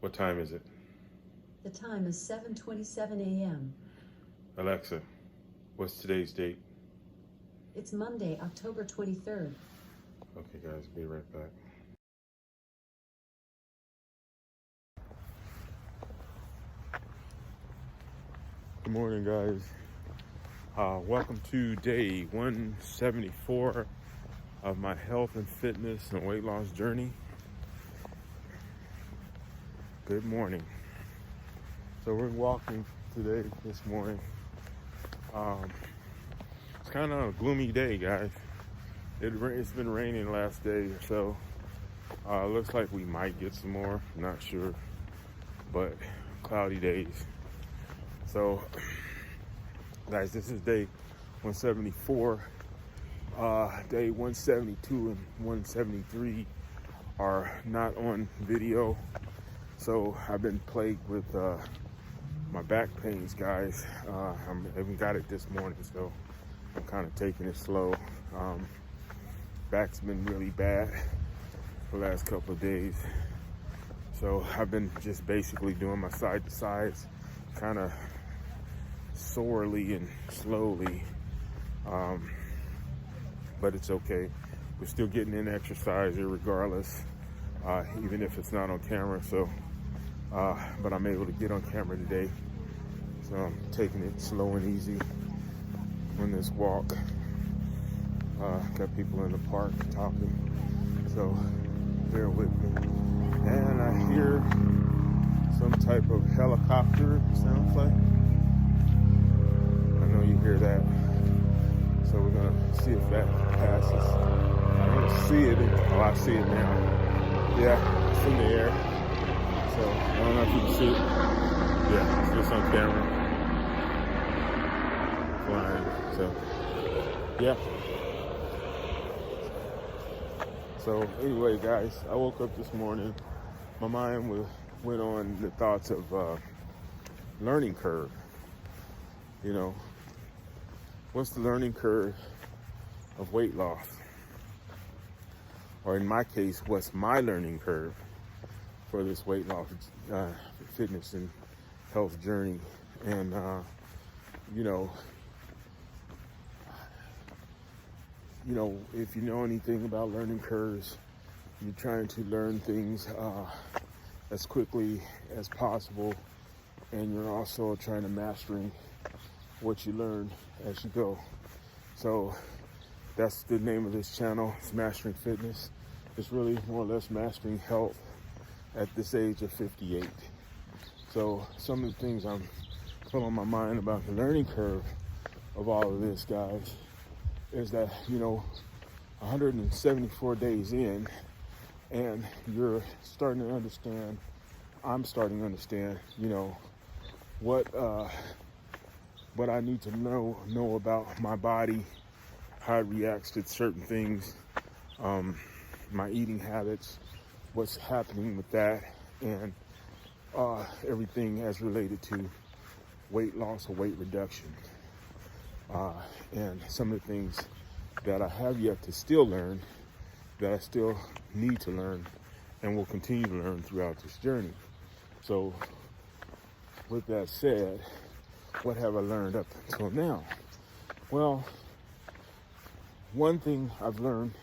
What time is it? The time is 7:27 a.m. Alexa, what's today's date? It's Monday, October 23rd. Okay, guys, be right back. Good morning, guys. Welcome to day 174 of my health and fitness and weight loss journey. Good morning. So we're walking today, this morning. It's kind of a gloomy day, guys. It's been raining the last day or so. Looks like we might get some more, not sure, but cloudy days. So, guys, this is day 174. Day 172 and 173 are not on video. So I've been plagued with my back pains, guys. I haven't got it this morning, so I'm kind of taking it slow. Back's been really bad for the last couple of days. So I've been just basically doing my side to sides, kind of sorely and slowly. But it's okay. We're still getting in exercise regardless, even if it's not on camera. So, but I'm able to get on camera today. So I'm taking it slow and easy on this walk. Got people in the park talking, so bear with me. And I hear some type of helicopter sound play. I know you hear that. So we're gonna see if that passes. I don't see it. Oh, I see it now. Yeah, it's in the air. So I don't know if you can see it. Yeah, it's just on camera. Flying. So yeah. So anyway, guys, I woke up this morning. My mind went on the thoughts of learning curve. You know, what's the learning curve of weight loss? Or in my case, what's my learning curve for this weight loss, fitness and health journey? And, you know, if you know anything about learning curves, you're trying to learn things as quickly as possible, and you're also trying to mastering what you learn as you go. So that's the name of this channel. It's Mastering Fitness. It's really more or less mastering health at this age of 58. So some of the things I'm putting on my mind about the learning curve of all of this, guys, is that, 174 days in, and you're starting to understand, I'm starting to understand, what I need to know about my body, how it reacts to certain things, my eating habits, what's happening with that, and everything as related to weight loss or weight reduction. And some of the things that I have yet to still learn, that I still need to learn and will continue to learn throughout this journey. So with that said, what have I learned up until now? Well, one thing I've learned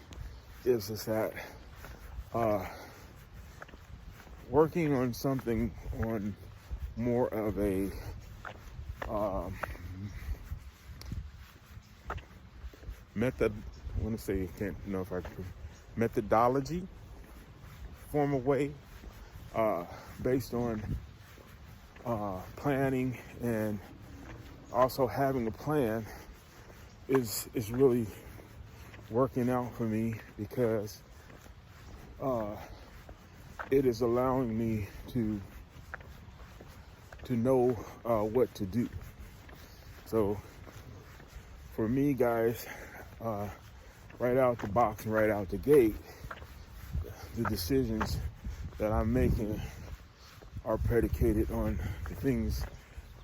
is that working on something on more of a methodology, formal way, based on planning and also having a plan is really working out for me, because it is allowing me to know what to do. So for me, guys, right out the box and right out the gate, the decisions that I'm making are predicated on the things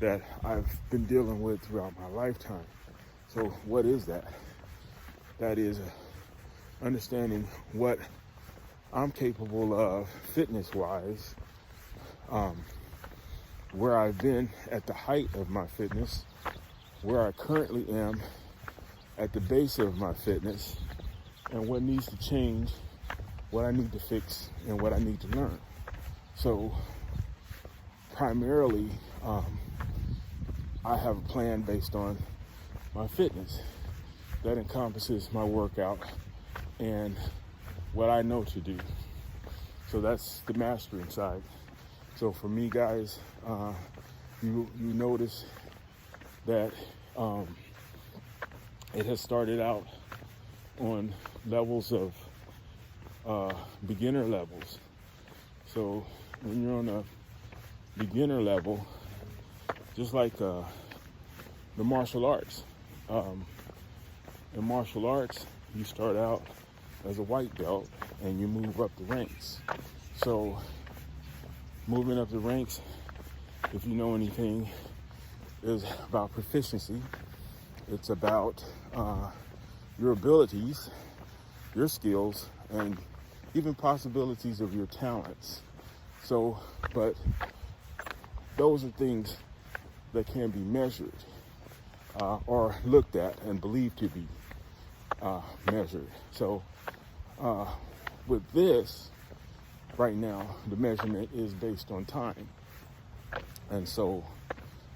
that I've been dealing with throughout my lifetime. So what is that? That is understanding what I'm capable of fitness-wise, where I've been at the height of my fitness, where I currently am at the base of my fitness, and what needs to change, what I need to fix, and what I need to learn. So primarily, I have a plan based on my fitness that encompasses my workout and what I know to do. So that's the mastering side. So for me, guys, you notice that it has started out on levels of beginner levels. So when you're on a beginner level, just like the martial arts, in martial arts, you start out as a white belt and you move up the ranks. So moving up the ranks, if you know anything, is about proficiency. It's about your abilities, your skills, and even possibilities of your talents. So, but those are things that can be measured or looked at and believed to be measured. So with this, right now, the measurement is based on time. And so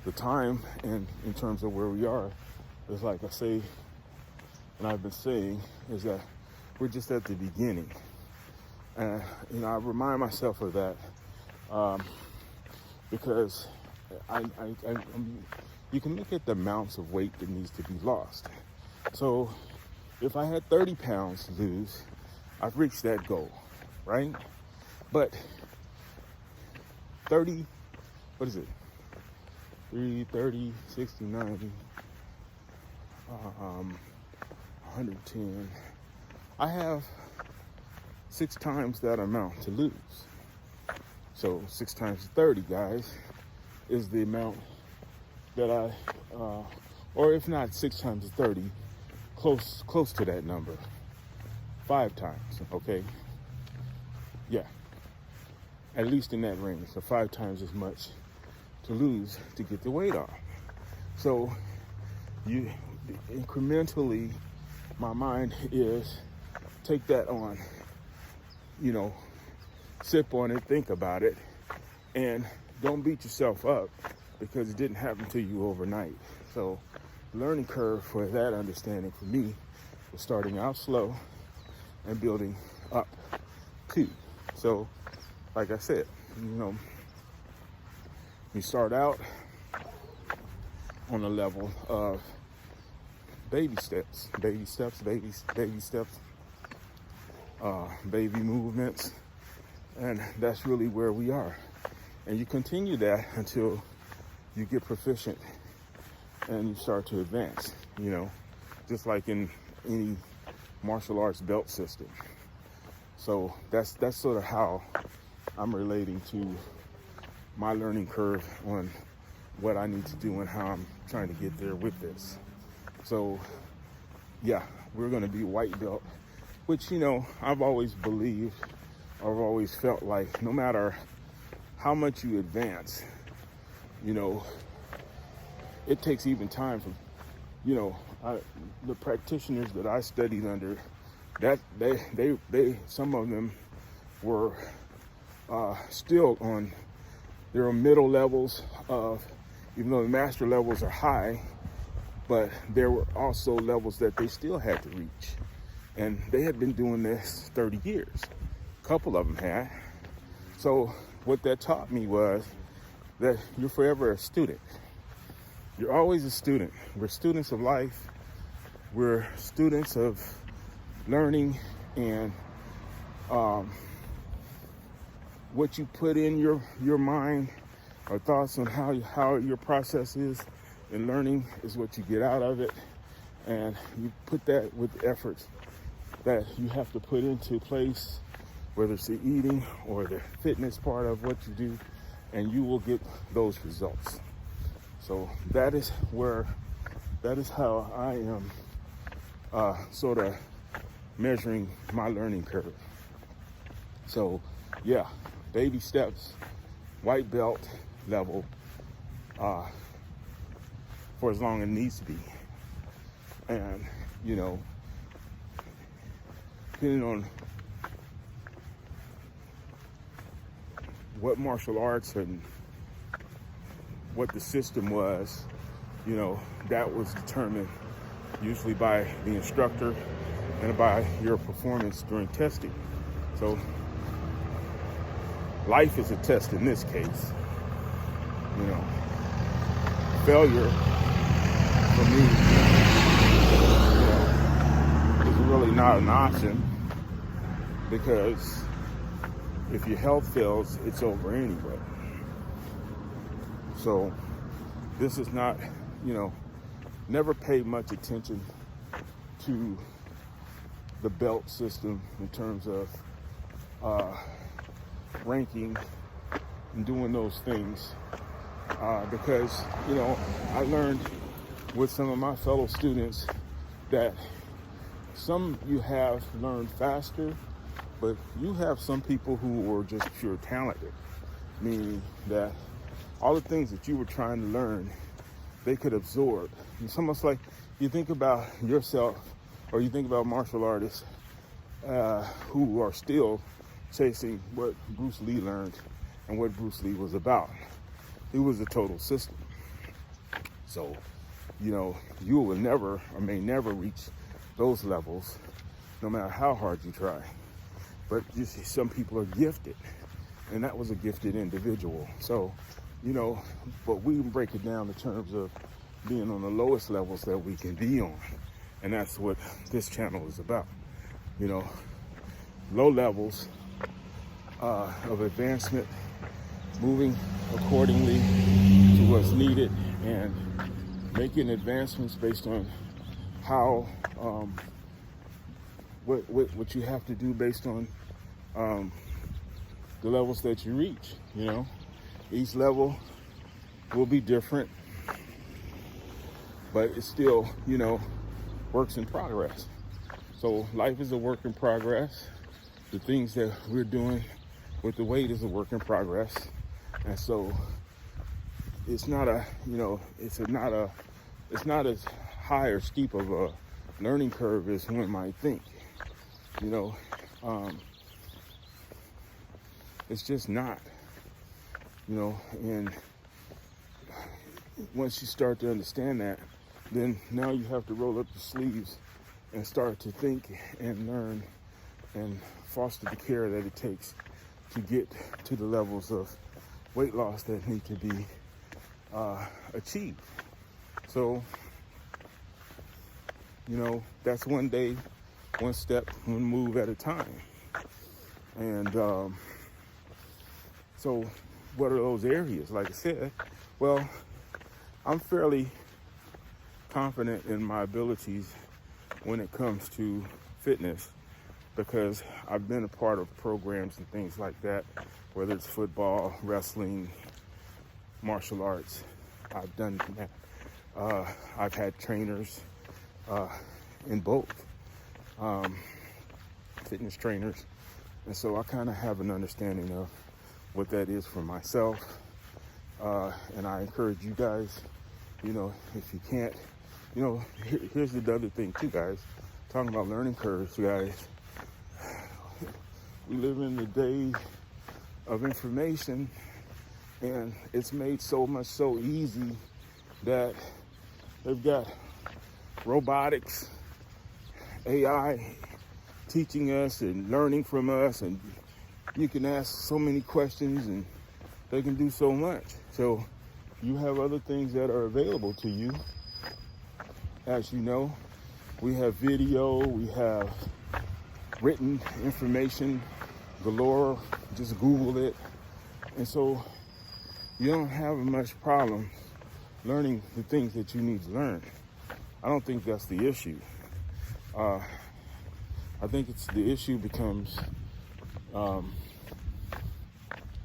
the time, and in terms of where we are, is like I say, and I've been saying, is that we're just at the beginning. And, I remind myself of that because you can look at the amounts of weight that needs to be lost. So if I had 30 pounds to lose, I've reached that goal, right? But 30, what is it? 30, 60, 90, 110. I have 6 times that amount to lose. So 6 times 30, guys, is the amount that I, or if not 6 times 30, close to that number. 5 times, okay? Yeah, at least in that range. So 5 times as much to lose to get the weight off. So you incrementally, my mind is take that on, sip on it, think about it, and don't beat yourself up because it didn't happen to you overnight. So the learning curve for that understanding for me was starting out slow and building up too. So like I said, you start out on a level of baby steps, baby movements, and that's really where we are. And you continue that until you get proficient and you start to advance, just like in any martial arts belt system. So that's sort of how I'm relating to my learning curve on what I need to do and how I'm trying to get there with this. So yeah, we're going to be white belt, which, I've always believed, I've always felt like no matter how much you advance, it takes even time for, the practitioners that I studied under, that they some of them were still on their middle levels of, even though the master levels are high, but there were also levels that they still had to reach. And they had been doing this 30 years. A couple of them had. So what that taught me was that you're forever a student. You're always a student. We're students of life. We're students of learning, and what you put in your mind or thoughts on how your process is in learning is what you get out of it. And you put that with efforts that you have to put into place, whether it's the eating or the fitness part of what you do, and you will get those results. So that is how I am sort of measuring my learning curve. So yeah, baby steps, white belt level for as long as it needs to be. And, you know, depending on what martial arts and what the system was, you know, that was determined usually by the instructor and by your performance during testing. So life is a test in this case. You know, failure for me, you know, is really not an option, because if your health fails, it's over anyway. So this is not, you know, never pay much attention to the belt system in terms of ranking and doing those things, because, you know, I learned with some of my fellow students that some you have learned faster, but you have some people who were just pure talented, meaning that all the things that you were trying to learn, they could absorb. It's almost like you think about yourself, or you think about martial artists who are still chasing what Bruce Lee learned and what Bruce Lee was about. It was a total system. So, you know, you will never or may never reach those levels, no matter how hard you try. But you see, some people are gifted, and that was a gifted individual. So, you know, but we can break it down in terms of being on the lowest levels that we can be on. And that's what this channel is about. You know, low levels of advancement, moving accordingly to what's needed, and making advancements based on how, what you have to do based on the levels that you reach. You know, each level will be different, but it's still, you know, works in progress. So life is a work in progress. The things that we're doing with the weight is a work in progress. And so it's not a, you know, it's not as high or steep of a learning curve as one might think. You know, it's just not, you know, and once you start to understand that, then now you have to roll up your sleeves and start to think and learn and foster the care that it takes to get to the levels of weight loss that need to be achieved. So, you know, that's one day, one step, one move at a time. And so what are those areas? Like I said, well, I'm fairly confident in my abilities when it comes to fitness, because I've been a part of programs and things like that, whether it's football, wrestling, martial arts. I've done that. I've had trainers in both, fitness trainers. And so I kind of have an understanding of what that is for myself. And I encourage you guys, you know, if you can't, you know, here's the other thing too, guys. Talking about learning curves, guys. We live in the day of information, and it's made so much so easy that they've got robotics, AI teaching us and learning from us, and you can ask so many questions and they can do so much. So you have other things that are available to you. As you know, we have video, we have written information galore. Just Google it. And so you don't have much problem learning the things that you need to learn. I don't think that's the issue. I think it's the issue becomes,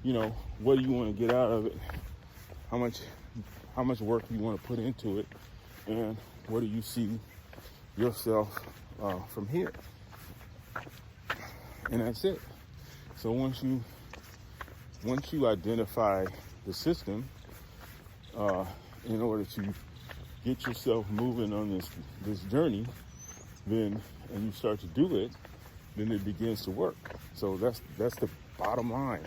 you know, what do you want to get out of it? How much work you want to put into it, and where do you see yourself from here? And that's it. So once once you identify the system, in order to get yourself moving on this journey, then and you start to do it, then it begins to work. So that's the bottom line.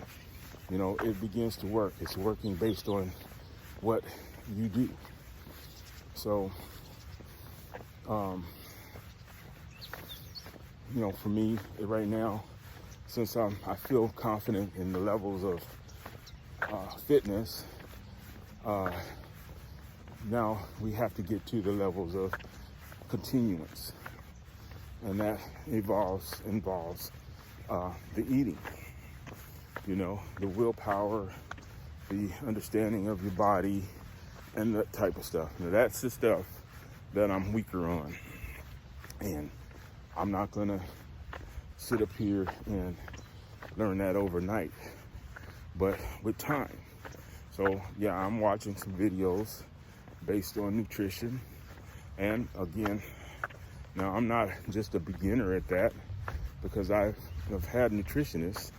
You know, it begins to work. It's working based on what you do. So, you know, for me right now, since I feel confident in the levels of fitness, now we have to get to the levels of continuance, and that involves the eating. You know, the willpower, the understanding of your body, and that type of stuff. Now, that's the stuff that I'm weaker on, and I'm not gonna sit up here and learn that overnight, but with time. So yeah, I'm watching some videos based on nutrition, and again, now I'm not just a beginner at that, because I've had nutritionists,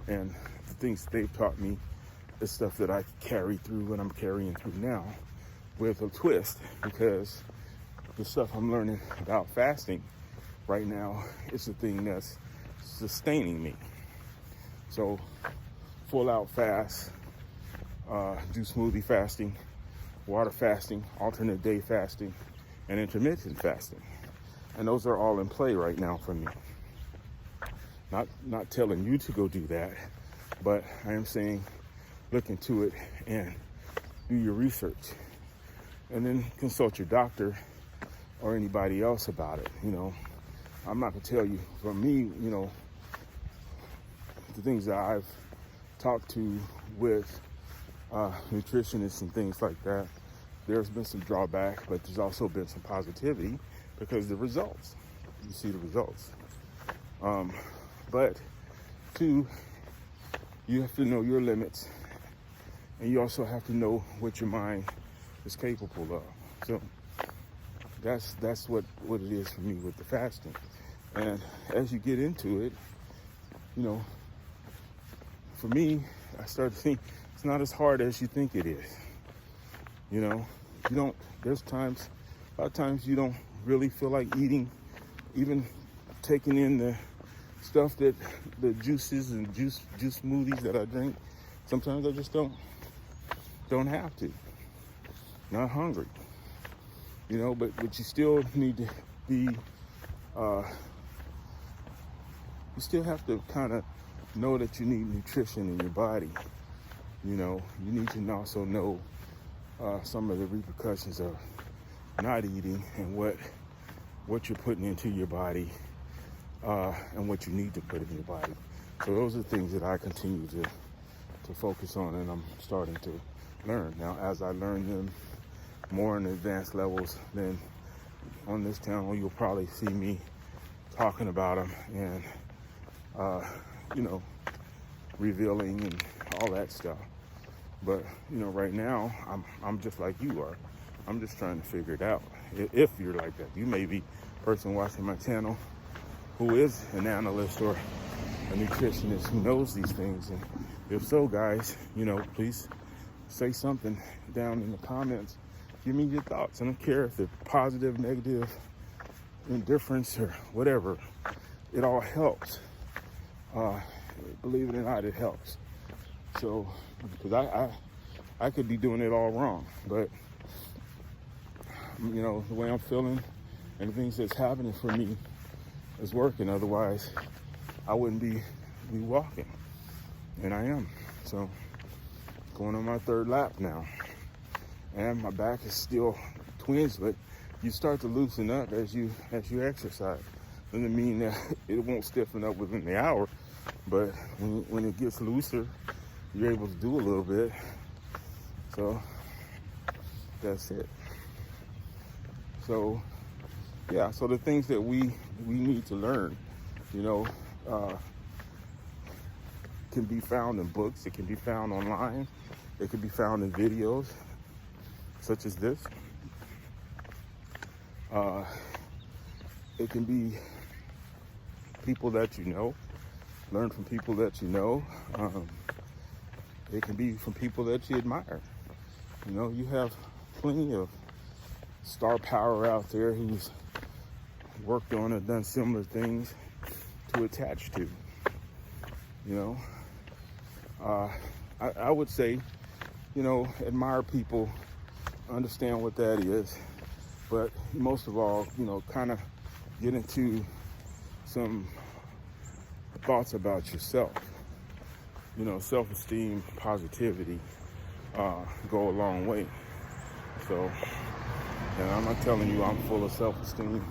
and the things they've taught me is stuff that I carry through and I'm carrying through now with a twist, because the stuff I'm learning about fasting right now is the thing that's sustaining me. So full out fast, do smoothie fasting, water fasting, alternate day fasting, and intermittent fasting. And those are all in play right now for me. Not telling you to go do that, but I am saying look into it and do your research, and then consult your doctor or anybody else about it. You know, I'm not gonna tell you. For me, you know, the things that I've talked to with nutritionists and things like that, there's been some drawback, but there's also been some positivity, because the results, you see the results. But two, you have to know your limits, and you also have to know what your mind is capable of. So that's what it is for me with the fasting. And as you get into it, you know, for me, I start to think it's not as hard as you think it is. You know, there's a lot of times you don't really feel like eating, even taking in the stuff that the juices and juice smoothies that I drink. Sometimes I just don't have to. Not hungry. You know, but you still need to be, you still have to kind of know that you need nutrition in your body. You know, you need to also know some of the repercussions of not eating, and what you're putting into your body, and what you need to put in your body. So those are things that I continue to focus on, and I'm starting to learn. Now, as I learn them more in advanced levels, then on this channel, you'll probably see me talking about them and, you know, revealing and all that stuff. But, you know, right now, I'm just like you are. I'm just trying to figure it out. If you're like that, you may be a person watching my channel who is an analyst or a nutritionist who knows these things. And if so, guys, you know, please say something down in the comments. Give me your thoughts. I don't care if they're positive, negative, indifference, or whatever. It all helps. Believe it or not, it helps. So, because I could be doing it all wrong, but you know, the way I'm feeling and the things that's happening for me is working. Otherwise, I wouldn't be walking, and I am. So, going on my third lap now, and my back is still twinged, but you start to loosen up as you exercise. Doesn't mean that it won't stiffen up within the hour, but when it gets looser, you're able to do a little bit. So that's it. So yeah, so the things that we need to learn, you know, can be found in books. It can be found online. It can be found in videos such as this. It can be people that you know. Learn from people that you know. It can be from people that you admire. You know, you have plenty of star power out there who's worked on and done similar things to attach to. You know, I would say, you know, admire people, understand what that is, but most of all, you know, kind of get into some thoughts about yourself. You know, self-esteem, positivity go a long way. So, and I'm not telling you I'm full of self-esteem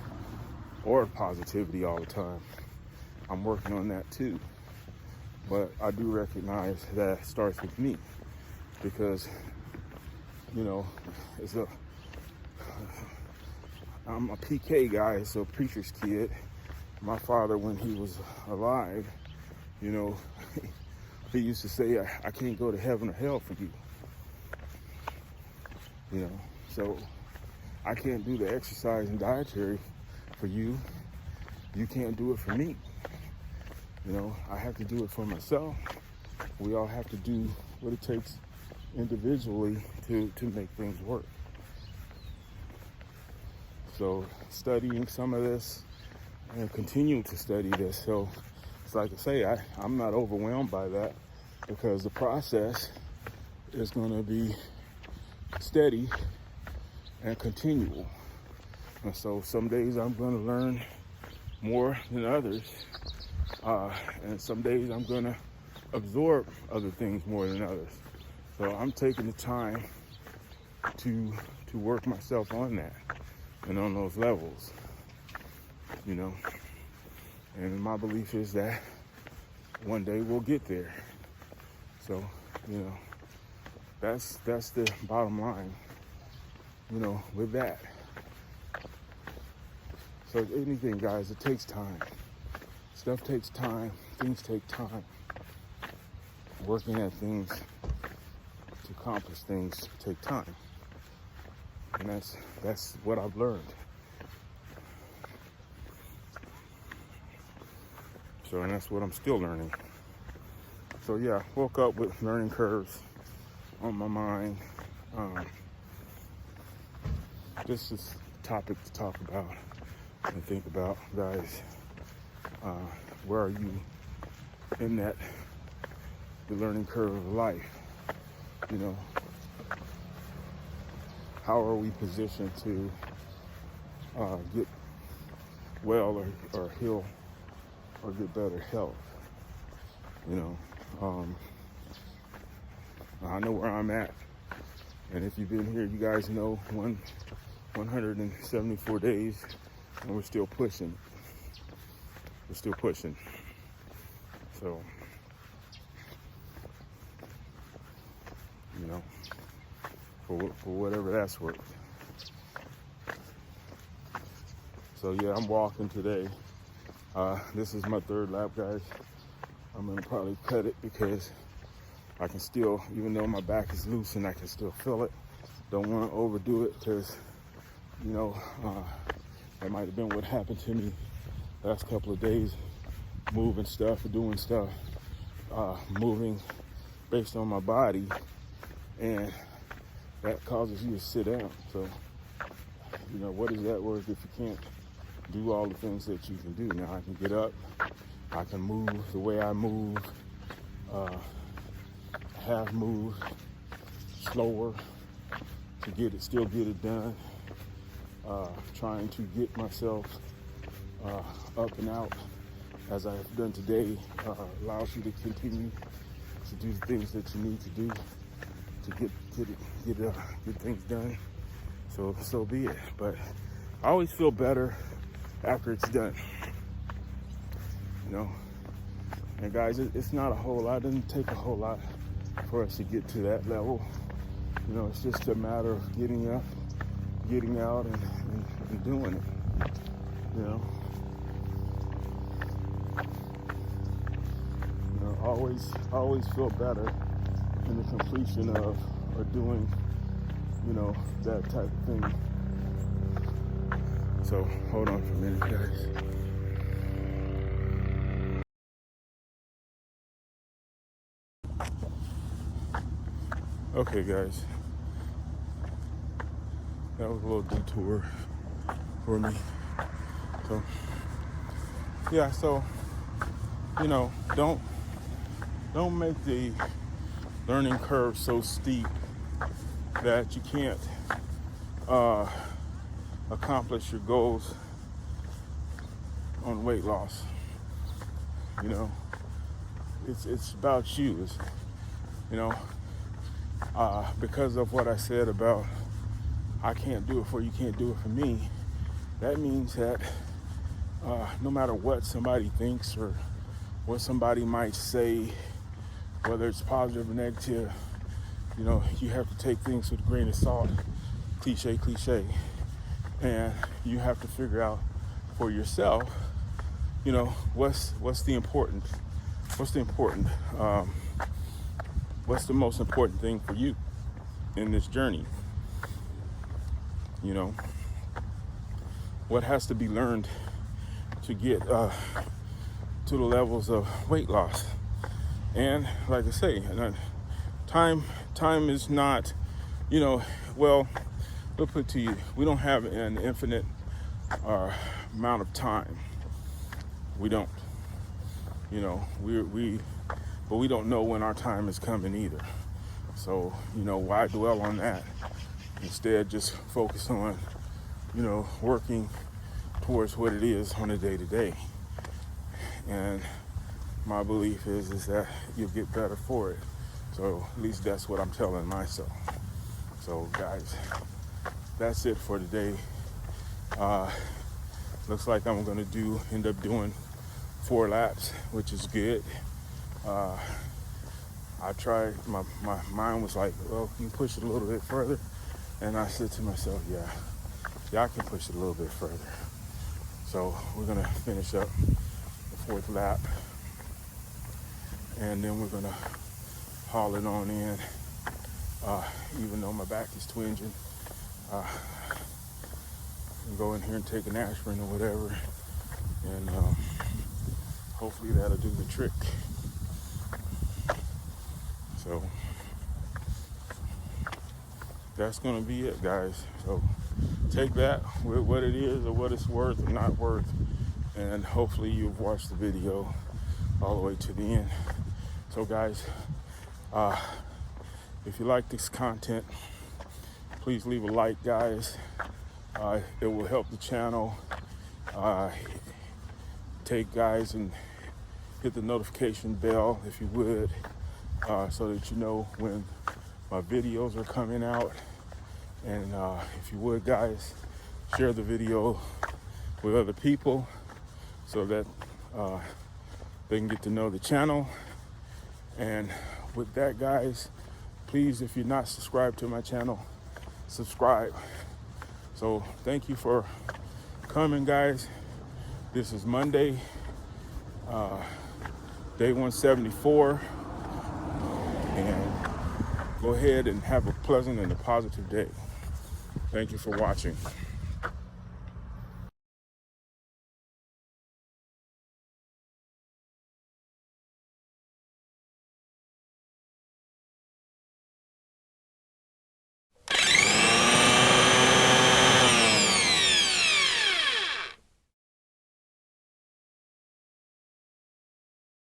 or positivity all the time. I'm working on that too. But I do recognize that it starts with me because, you know, I'm a PK guy, so preacher's kid. My father, when he was alive, you know, he used to say, I can't go to heaven or hell for you. You know, so I can't do the exercise and dietary for you. You can't do it for me. You know, I have to do it for myself. We all have to do what it takes individually to make things work. So studying some of this and continuing to study this. So it's like I say, I'm not overwhelmed by that because the process is going to be steady and continual. And so some days I'm going to learn more than others. And some days I'm going to absorb other things more than others. So I'm taking the time to work myself on that and on those levels, you know. And my belief is that one day we'll get there. So, you know, that's the bottom line, you know, with that. So anything, guys, it takes time. Stuff takes time. Things take time. Working at things to accomplish things take time. And that's what I've learned. So, and that's what I'm still learning. So yeah, woke up with learning curves on my mind. This is a topic to talk about and think about, guys. Where are you in the learning curve of life? You know, how are we positioned to get well or heal or get better health? You know, I know where I'm at, and if you've been here, you guys know 174 days, and we're still pushing. We're still pushing. So, you know, for whatever that's worth. So yeah, I'm walking today. This is my third lap, guys. I'm gonna probably cut it because I can still, even though my back is loose and I can still feel it, don't want to overdo it because, you know, that might have been what happened to me last couple of days, moving stuff or doing stuff, moving based on my body, and that causes you to sit down. So, you know, what is that worth if you can't do all the things that you can do? Now I can get up, I can move the way I move, have moved slower to still get it done, trying to get myself up and out as I have done today allows you to continue to do the things that you need to do to get things done. So be it. But I always feel better after it's done, you know. And guys, it's not a whole lot. It doesn't take a whole lot for us to get to that level. You know, it's just a matter of getting up, getting out, and doing it. You know. You know, always feel better in the completion of or doing, you know, that type of thing. So hold on for a minute, guys. Okay, guys, that was a little detour for me. So yeah, so don't make the learning curve so steep that you can't accomplish your goals on weight loss. It's about you. It's, because of what I said about I can't do it for you, can't do it for me. That means that no matter what somebody thinks or what somebody might say, whether it's positive or negative, you have to take things with a grain of salt, cliche, and you have to figure out for yourself, what's the important, what's the most important thing for you in this journey. What has to be learned to get to the levels of weight loss. And like I say, time is not, we'll put it to you, we don't have an infinite amount of time. We don't, but we don't know when our time is coming either. So, why dwell on that? Instead, just focus on, working towards what it is on a day-to-day. And my belief is that you'll get better for it. So at least that's what I'm telling myself. So guys, that's it for today. Looks like I'm gonna end up doing 4 laps, which is good. I tried, my mind was like, well, you can push it a little bit further. And I said to myself, yeah, I can push it a little bit further. So we're gonna finish up the 4th lap, and then we're gonna haul it on in. Even though my back is twinging, and go in here and take an aspirin or whatever, and hopefully that'll do the trick. So that's gonna be it, guys. So take that with what it is or what it's worth or not worth, and hopefully you've watched the video all the way to the end. So guys, if you like this content, please leave a like, guys. It will help the channel. Take, guys, and hit the notification bell if you would, so that you know when my videos are coming out. And if you would, guys, share the video with other people so that they can get to know the channel. And with that, guys, please, if you're not subscribed to my channel, subscribe. So thank you for coming, guys. This is Monday, day 174, and go ahead and have a pleasant and a positive day. Thank you for watching.